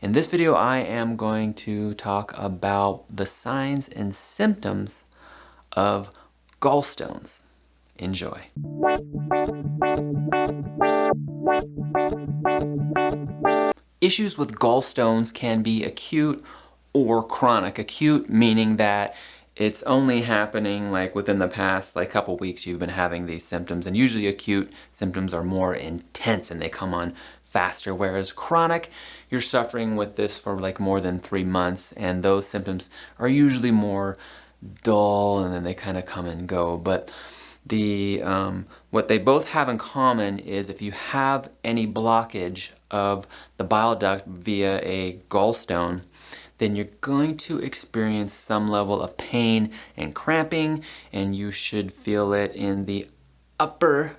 In this video, I am going to talk about the signs and symptoms of gallstones. Enjoy. Issues with gallstones can be acute or chronic. Acute meaning that it's only happening like within the past couple weeks you've been having these symptoms, and usually acute symptoms are more intense and they come on faster, whereas chronic, you're suffering with this for like more than 3 months and those symptoms are usually more dull and then they kind of come and go. But what they both have in common is if you have any blockage of the bile duct via a gallstone, then you're going to experience some level of pain and cramping, and you should feel it in the upper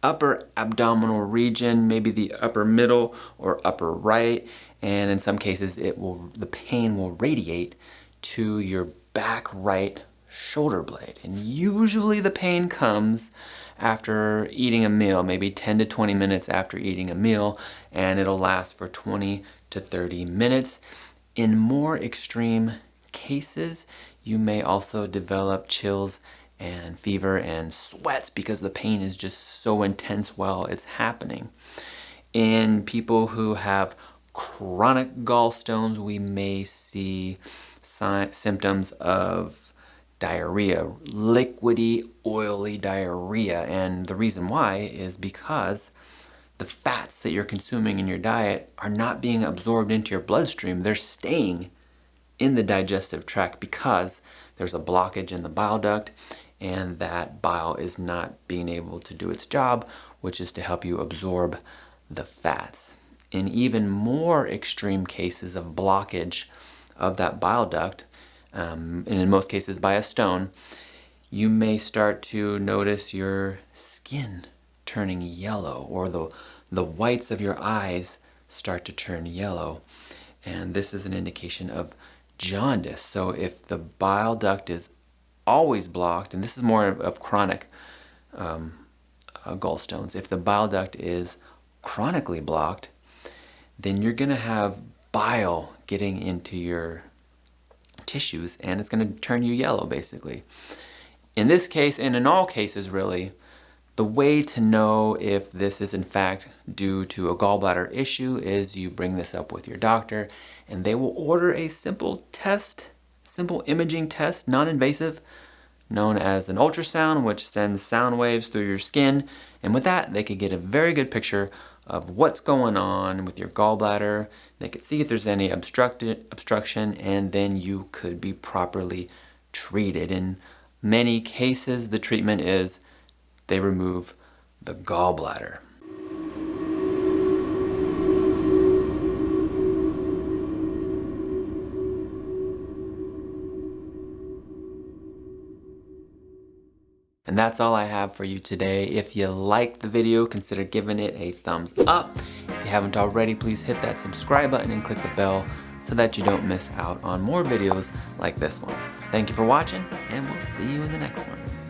abdominal region, maybe the upper middle or upper right, and in some cases the pain will radiate to your back right shoulder blade. And usually the pain comes after eating a meal, maybe 10 to 20 minutes after eating a meal, and it'll last for 20 to 30 minutes. In more extreme cases, you may also develop chills and fever and sweats because the pain is just so intense while it's happening. In people who have chronic gallstones, we may see symptoms of diarrhea, liquidy, oily diarrhea. And the reason why is because the fats that you're consuming in your diet are not being absorbed into your bloodstream. They're staying in the digestive tract because there's a blockage in the bile duct, and that bile is not being able to do its job, which is to help you absorb the fats. In even more extreme cases of blockage of that bile duct, and in most cases by a stone, you may start to notice your skin turning yellow, or the whites of your eyes start to turn yellow. And this is an indication of jaundice. So if the bile duct is always blocked, and this is more of chronic gallstones, if the bile duct is chronically blocked, then you're going to have bile getting into your tissues and it's going to turn you yellow basically. In this case, and in all cases really, the way to know if this is in fact due to a gallbladder issue is you bring this up with your doctor and they will order a simple imaging test, non-invasive, known as an ultrasound, which sends sound waves through your skin, and with that they could get a very good picture of what's going on with your gallbladder. They could see if there's any obstruction, and then you could be properly treated. In many cases, the treatment is they remove the gallbladder. And that's all I have for you today. If you liked the video, consider giving it a thumbs up. If you haven't already, please hit that subscribe button and click the bell so that you don't miss out on more videos like this one. Thank you for watching, and we'll see you in the next one.